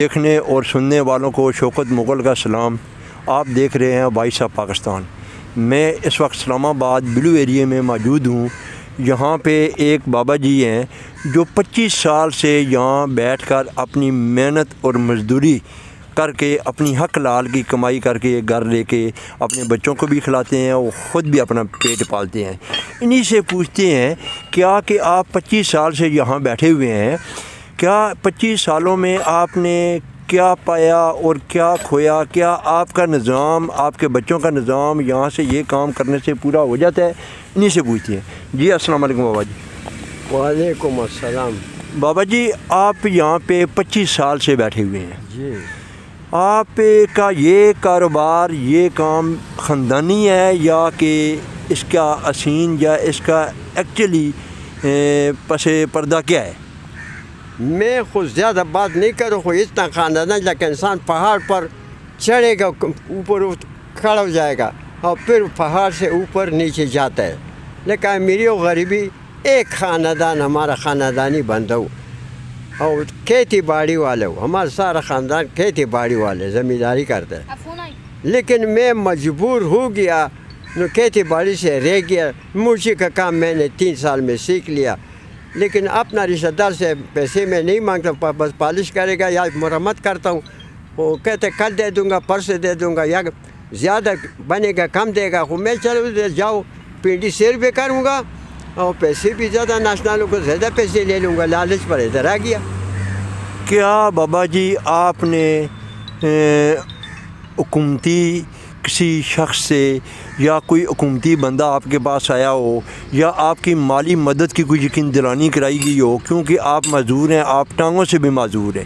دیکھنے اور سننے والوں کو شوکت مغل کا سلام۔ آپ دیکھ رہے ہیں وائس آف پاکستان۔ میں اس وقت اسلام آباد بلو ایریے میں موجود ہوں۔ یہاں پہ ایک بابا جی ہیں جو 25 سال سے یہاں بیٹھ کر اپنی محنت اور مزدوری کر کے اپنی حق لال کی کمائی کر کے گھر لے کے اپنے بچوں کو بھی کھلاتے ہیں اور خود بھی اپنا پیٹ پالتے ہیں۔ انہی سے پوچھتے ہیں کیا کہ آپ 25 سال سے یہاں بیٹھے ہوئے ہیں، کیا 25 سالوں میں آپ نے کیا پایا اور کیا کھویا؟ کیا آپ کا نظام، آپ کے بچوں کا نظام یہاں سے یہ کام کرنے سے پورا ہو جاتا ہے؟ انہی سے پوچھتے ہیں۔ جی السلام علیکم بابا جی۔ وعلیکم السلام۔ بابا جی آپ یہاں پہ 25 سال سے بیٹھے ہوئے ہیں، جی آپ کا یہ کاروبار، یہ کام خاندانی ہے یا کہ اس کا اسین یا اس کا ایکچولی پس پردہ کیا ہے؟ میں خود زیادہ بات نہیں کروں، خود اتنا خاندان ہے کہ انسان پہاڑ پر چڑھے گا، اوپر کھڑا ہو جائے گا اور پھر پہاڑ سے اوپر نیچے جاتا ہے۔ لیکن امیری و غریبی ایک خاندان، ہمارا خاندانی بندہ ہو اور کھیتی باڑی والے ہو، ہمارا سارا خاندان کھیتی باڑی والے زمینداری کرتا ہے۔ لیکن میں مجبور ہو گیا، کھیتی باڑی سے رہ گیا۔ موچی کا کام میں نے 3 سال میں سیکھ لیا، لیکن اپنا رشتہ دار سے پیسے میں نہیں مانگتا، بس پالش کرے گا یا مرمت کرتا ہوں، وہ کہتے کل دے دوں گا، پرسوں دے دوں گا، یا زیادہ بنے گا کم دے گا، میں چلو جاؤ پنڈی سیر بھی کروں گا اور پیسے بھی زیادہ ناشنالوں کو زیادہ پیسے لے لوں گا، لالچ پر ادھر آ گیا۔ کیا بابا جی آپ نے حکومتی کسی شخص سے یا کوئی حکومتی بندہ آپ کے پاس آیا ہو یا آپ کی مالی مدد کی کوئی یقین دلانی کرائی گئی ہو؟ کیونکہ آپ معذور ہیں، آپ ٹانگوں سے بھی معذور ہیں۔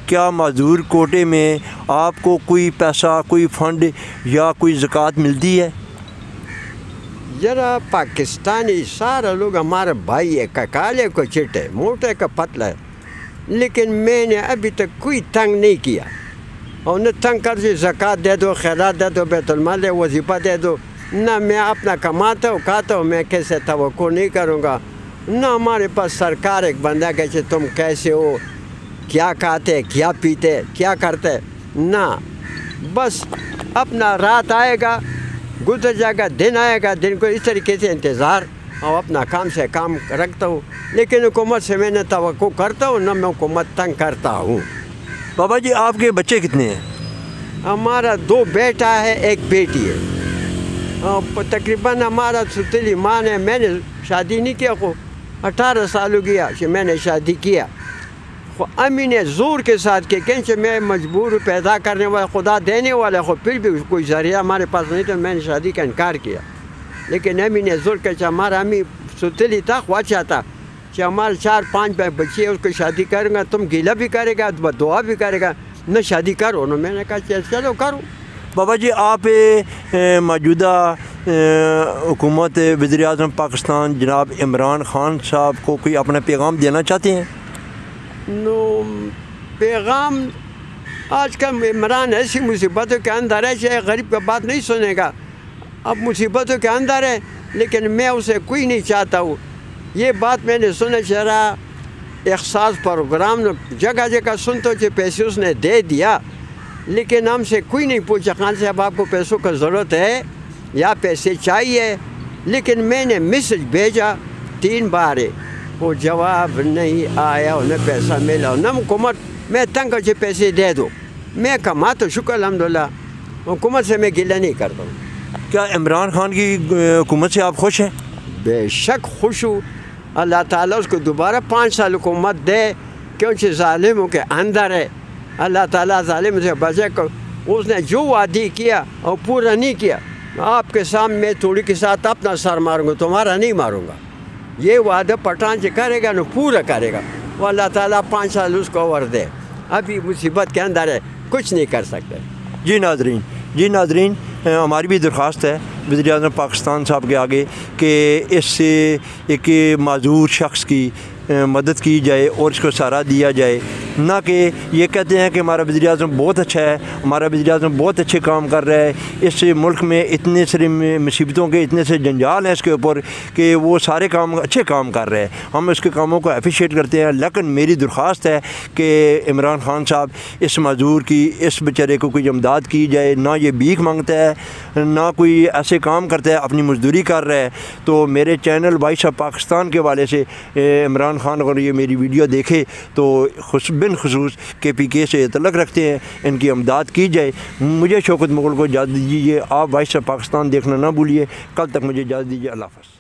کیا معذور کوٹے میں آپ کو کوئی پیسہ، کوئی فنڈ یا کوئی زکوٰۃ ملتی ہے؟ ذرا پاکستانی سارا لوگ ہمارا بھائی ہے، کالے کو چٹے، موٹے کا پتلا ہے، لیکن میں نے ابھی تک کوئی تنگ نہیں کیا، اور نہ تنگ کر سے زکوٰۃ دے دو، خیرات دے دو، بیت المال دے، وظیفہ دے دو، نہ میں اپنا کماتا ہوں کھاتا ہوں، میں کیسے توقع نہیں کروں گا۔ نہ ہمارے پاس سرکار ایک بندہ کہتے تم کیسے ہو، کیا کھاتے، کیا پیتے، کیا کرتے، نہ بس اپنا رات آئے گا، گزر جائے گا، دن آئے گا، دن کو اس طریقے سے انتظار اور اپنا کام سے کام رکھتا ہوں، لیکن حکومت سے میں نے توقع کرتا ہوں، نہ میں حکومت تنگ کرتا ہوں۔ بابا جی آپ کے بچے کتنے ہیں؟ ہمارا 2 بیٹا ہے، 1 بیٹی ہے، تقریباً ہمارا ستلی ماں ہے۔ میں نے شادی نہیں کیا، 18 سال ہو گیا کہ میں نے شادی کیا، امی نے زور کے ساتھ کیا، کہ میں مجبور پیدا کرنے والا، خدا دینے والا ہو، پھر بھی کوئی ذریعہ ہمارے پاس نہیں تو میں نے شادی کا انکار کیا، لیکن امی نے زور کیا۔ ہمارا امی ستلی تھا، خواہشہ تھا کہ ہمارے 4-5 بچے اس کو شادی کروں گا، تم گیلا بھی کرے گا، دعا بھی کرے گا، نہ شادی کرو نا۔ میں نے کہا چلو کرو۔ بابا جی آپ موجودہ حکومت وزیر اعظم پاکستان جناب عمران خان صاحب کو کوئی اپنا پیغام دینا چاہتے ہیں؟ پیغام آج کل عمران ایسی مصیبتوں کے اندر ہے کہ غریب کا بات نہیں سنے گا، اب مصیبتوں کے اندر ہے، لیکن میں اسے کوئی نہیں چاہتا ہوں۔ یہ بات میں نے سنا چہرا اخصاص پروگرام جگہ جگہ سنتا کہ پیسے اس نے دے دیا، لیکن ہم سے کوئی نہیں پوچھا خان صاحب آپ کو پیسوں کا ضرورت ہے یا پیسے چاہیے، لیکن میں نے میسج بھیجا 3 بار، وہ جواب نہیں آیا، انہیں پیسہ ملا، نہ حکومت میں تنگ کر کے پیسے دے دو، میں کماتا ہوں، شکر الحمدللہ، حکومت سے میں گلہ نہیں کرتا ہوں۔ کیا عمران خان کی حکومت سے آپ خوش ہیں؟ بے شک خوش ہوں، اللہ تعالیٰ اس کو دوبارہ 5 سال حکومت دے، کیونکہ ظالموں کے اندر ہے، اللہ تعالیٰ ظالم سے بچے کو۔ اس نے جو وعدے کیا اور پورا نہیں کیا، آپ کے سامنے میں تھوڑی کے ساتھ اپنا سر ماروں گا، تمہارا نہیں ماروں گا۔ یہ وعدہ پٹھان سے کرے گا نہ پورا کرے گا، وہ اللہ تعالیٰ 5 سال اس کو اور دے، ابھی مصیبت کے اندر ہے، کچھ نہیں کر سکتے۔ جی ناظرین ہماری بھی درخواست ہے وزیر اعظم پاکستان صاحب کے آگے کہ اس سے ایک معذور شخص کی مدد کی جائے اور اس کو سہارا دیا جائے نہ کہ یہ کہتے ہیں کہ ہمارا وزیر اعظم بہت اچھا ہے، ہمارا وزیر اعظم بہت اچھے کام کر رہا ہے، اس ملک میں اتنے سارے مصیبتوں کے اتنے سے جنجال ہیں اس کے اوپر کہ وہ سارے کام اچھے کام کر رہے ہیں، ہم اس کے کاموں کو اپریشیٹ کرتے ہیں۔ لیکن میری درخواست ہے کہ عمران خان صاحب اس معذور کی، اس بیچارے کو کوئی امداد کی جائے، نہ یہ بھیک مانگتا ہے نہ کوئی ایسے کام کرتا ہے، اپنی مزدوری کر رہا ہے۔ تو میرے چینل وائس آف پاکستان کے والے سے عمران خان اگر یہ میری ویڈیو دیکھے تو بالخصوص KPK سے تعلق رکھتے ہیں، ان کی امداد کی جائے۔ مجھے شوکت مغل کو اجازت دیجیے، آپ وائس آف پاکستان دیکھنا نہ بھولیے۔ کل تک مجھے اجازت دیجیے، اللہ حافظ۔